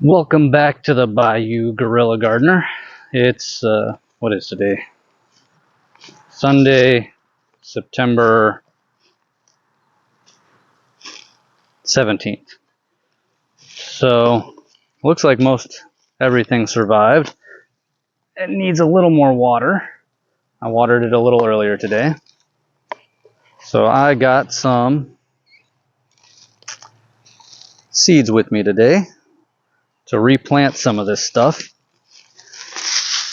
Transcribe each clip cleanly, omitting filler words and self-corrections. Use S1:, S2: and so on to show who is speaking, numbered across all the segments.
S1: Welcome back to the Bayou Guerrilla Gardener. It's, what is today? Sunday, September 17th. So, looks like most everything survived. It needs a little more water. I watered it a little earlier today. So I got some seeds with me today to replant some of this stuff.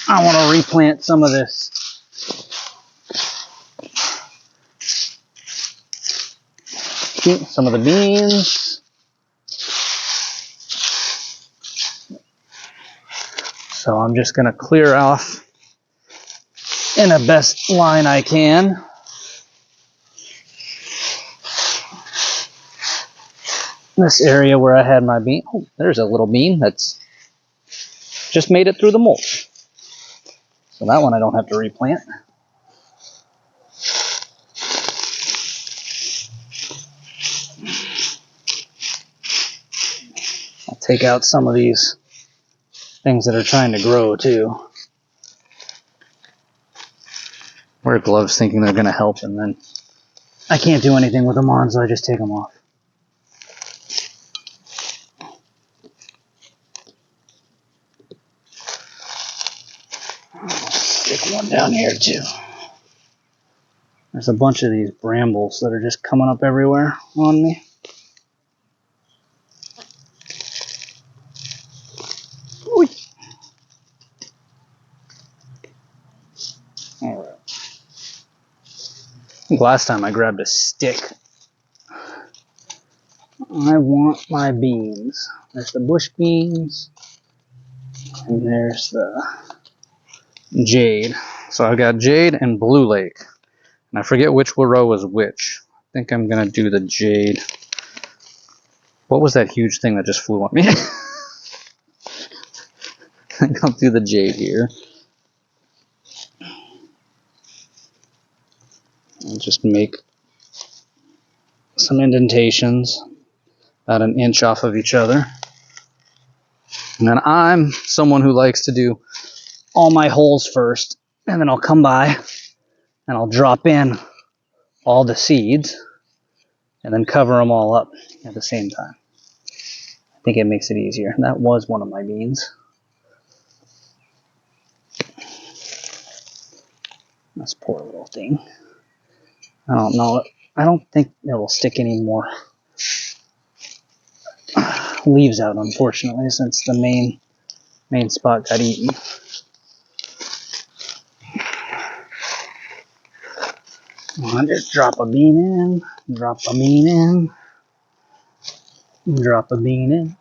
S1: I want to replant some of this some of the beans. So I'm just going to clear off in the best line I can. This area where I had my bean. Oh, there's a little bean that's just made it through the mulch. So that one I don't have to replant. I'll take out some of these things that are trying to grow too. Wear gloves thinking they're going to help, and then I can't do anything with them on, so I just take them off. I'll stick one down here too. There's a bunch of these brambles that are just coming up everywhere on me. Ooh. All right. I think last time I grabbed a stick. I want my beans. There's the bush beans, and there's the jade. So I've got jade and blue lake. And I forget which row was which. I think I'm going to do the jade. What was that huge thing that just flew on me? I think I'll do the jade here. I'll just make some indentations about an inch off of each other. And then I'm someone who likes to do all my holes first, and then I'll come by and I'll drop in all the seeds and then cover them all up at the same time. I think it makes it easier. That was one of my beans. This poor little thing. I don't know. I don't think it will stick any more leaves out, unfortunately, since the main spot got eaten. I'll just drop a bean in, drop a bean in, drop a bean in,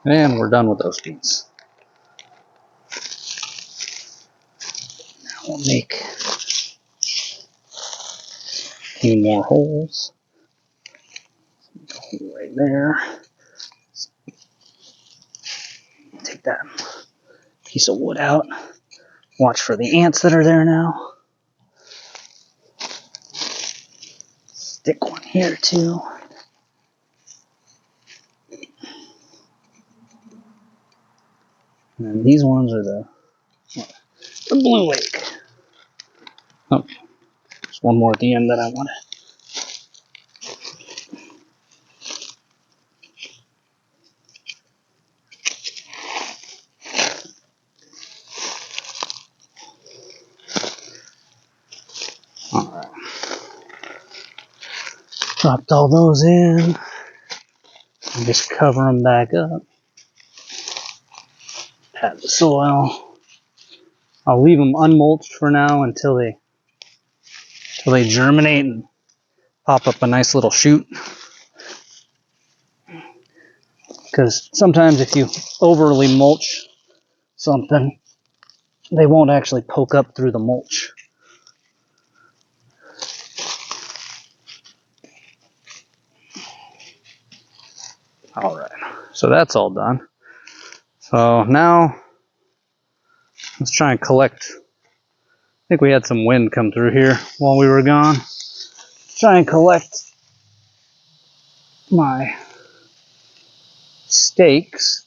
S1: and we're done with those beans. Now we'll make a few more holes. Right there. Take that piece of wood out. Watch for the ants that are there now. Stick one here too. And then these ones are the blue lake. Oh, there's one more at the end that I want to. Alright. Dropped all those in. And just cover them back up. Pat the soil. I'll leave them unmulched for now until they germinate and pop up a nice little shoot. Because sometimes if you overly mulch something, they won't actually poke up through the mulch. Alright, so that's all done. So now, let's try and collect. I think we had some wind come through here while we were gone. Try and collect my stakes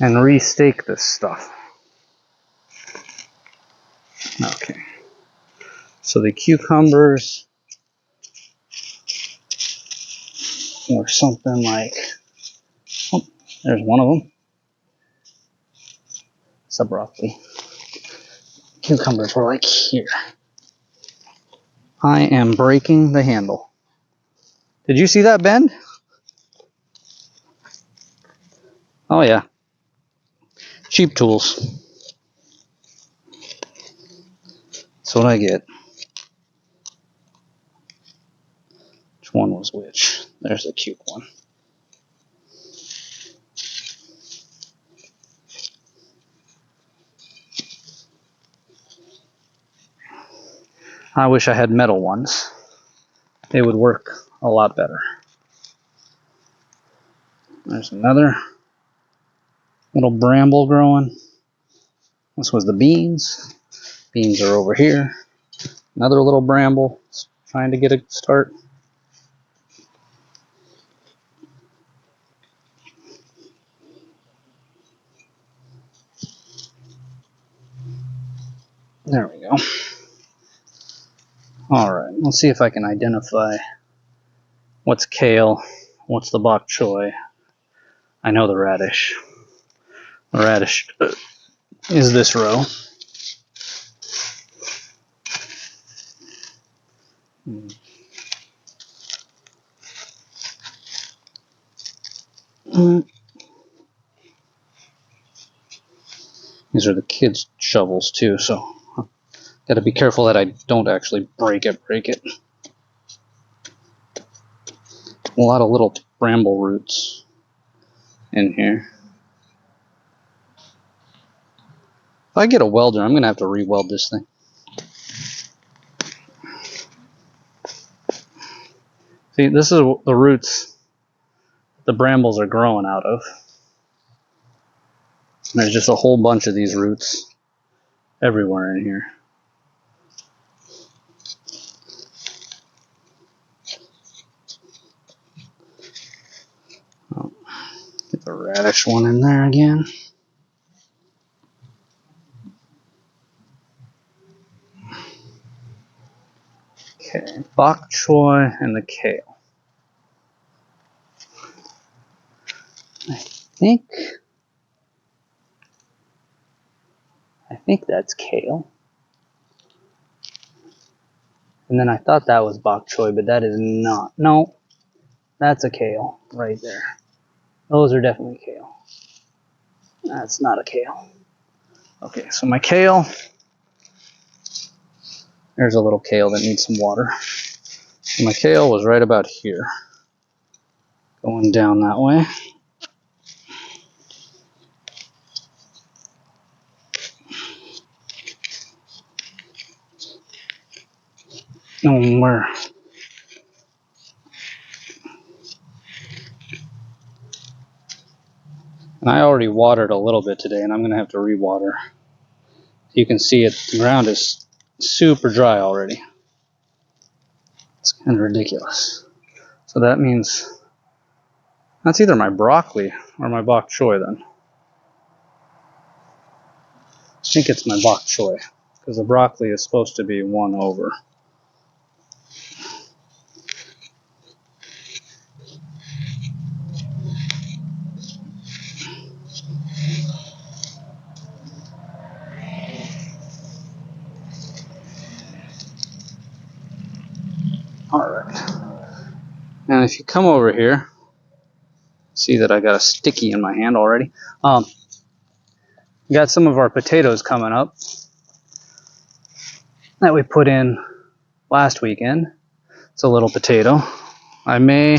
S1: and restake this stuff. Okay. So the cucumbers were something like, oh, there's one of them. It's a broccoli. Cucumbers were like here. I am breaking the handle. Did you see that bend? Oh yeah. Cheap tools. That's what I get. Which one was which? There's a cute one. I wish I had metal ones. They would work a lot better. There's another little bramble growing. This was the beans. Beans are over here. Another little bramble trying to get a start. There we go. Alright, let's see if I can identify what's kale, what's the bok choy. I know the radish. The radish is this row. These are the kids' shovels too, so gotta be careful that I don't actually break it. A lot of little bramble roots in here. If I get a welder, I'm gonna have to re-weld this thing. See, this is the roots the brambles are growing out of. And there's just a whole bunch of these roots everywhere in here. Oh, get the radish one in there again. Okay, bok choy and the kale. I think that's kale. And then I thought that was bok choy, but that is not. No, that's a kale right there. Those are definitely kale. That's not a kale. Okay, so my kale. There's a little kale that needs some water. So my kale was right about here. Going down that way. And where? And I already watered a little bit today, and I'm going to have to re-water. You can see it, the ground is super dry already. It's kind of ridiculous. So that means that's either my broccoli or my bok choy then. I think it's my bok choy, because the broccoli is supposed to be one over. Alright. And if you come over here, see that I got a sticky in my hand already. We got some of our potatoes coming up that we put in last weekend. It's a little potato. I may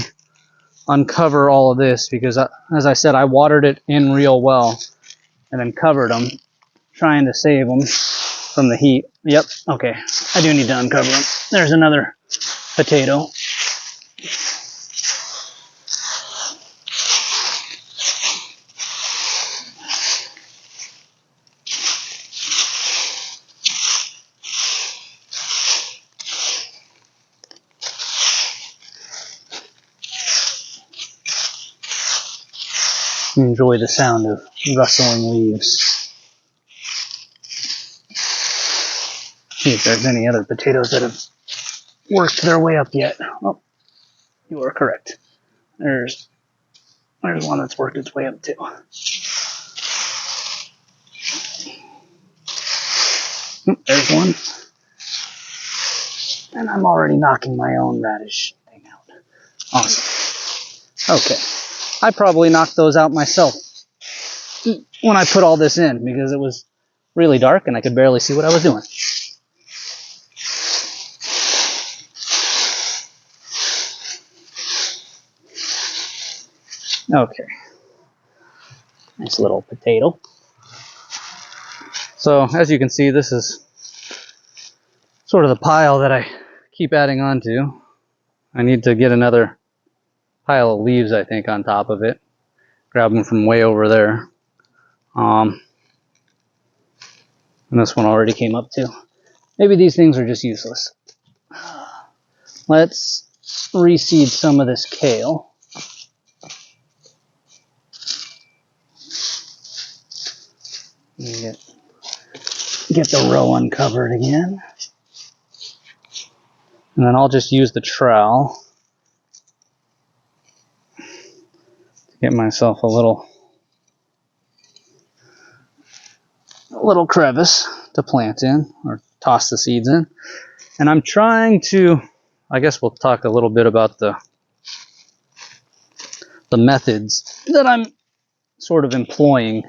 S1: uncover all of this because, as I said, I watered it in real well and then covered them, trying to save them from the heat. Yep, okay, I do need to uncover them. There's another potato. Enjoy the sound of rustling leaves. See if there's any other potatoes that have worked their way up yet. Oh, you are correct. There's one that's worked its way up too. There's one. And I'm already knocking my own radish thing out. Awesome. Okay. I probably knocked those out myself when I put all this in because it was really dark and I could barely see what I was doing. Okay. Nice little potato. So as you can see, this is sort of the pile that I keep adding on to. I need to get another pile of leaves, I think, on top of it. Grab them from way over there. And this one already came up too. Maybe these things are just useless. Let's reseed some of this kale. Get the row uncovered again. And then I'll just use the trowel to get myself a little crevice to plant in or toss the seeds in. And I'm trying to, I guess we'll talk a little bit about the methods that I'm sort of employing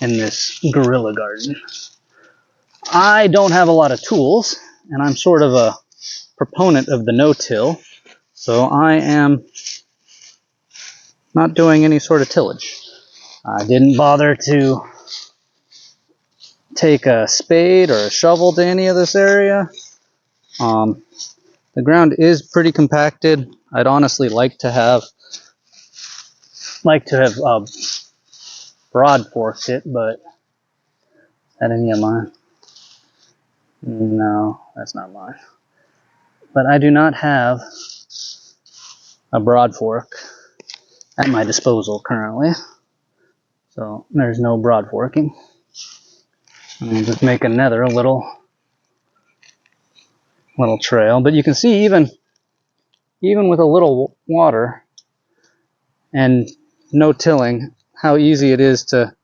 S1: in this guerrilla garden. I don't have a lot of tools, and I'm sort of a proponent of the no-till, so I am not doing any sort of tillage. I didn't bother to take a spade or a shovel to any of this area. The ground is pretty compacted. I'd honestly like to have broad forked it, but is that any of mine? No, that's not mine. But I do not have a broad fork at my disposal currently. So there's no broad forking. And just make another little trail. But you can see even with a little water and no tilling, how easy it is to,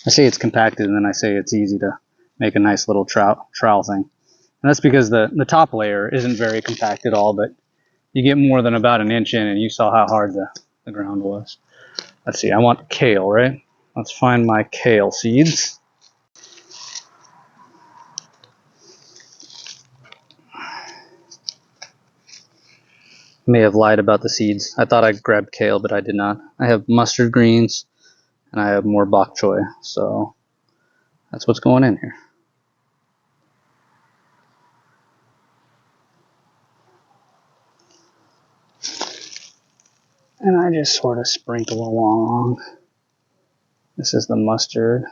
S1: I say it's compacted and then I say it's easy to make a nice little trowel thing. And that's because the top layer isn't very compact at all, but you get more than about an inch in and you saw how hard the ground was. Let's see, I want kale, right? Let's find my kale seeds. May have lied about the seeds. I thought I grabbed kale, but I did not. I have mustard greens and I have more bok choy, so that's what's going in here. And I just sort of sprinkle along. This is the mustard.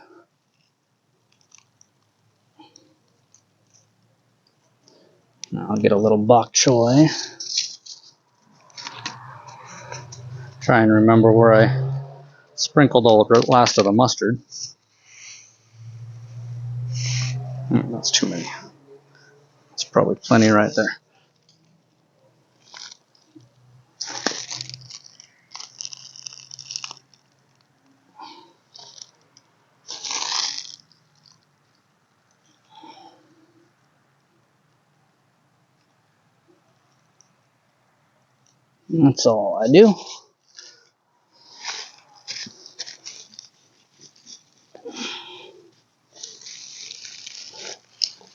S1: Now I'll get a little bok choy. Try and remember where I sprinkled all the last of the mustard. That's too many. That's probably plenty right there. That's all I do.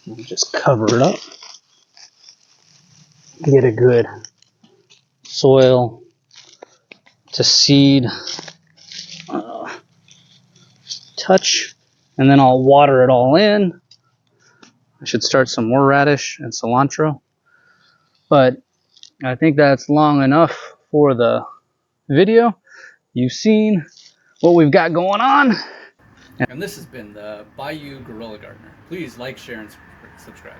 S1: And just cover it up. Get a good soil to seed touch, and then I'll water it all in. I should start some more radish and cilantro, but I think that's long enough for the video. You've seen what we've got going on. And this has been the Bayou Guerrilla Gardener. Please like, share, and subscribe.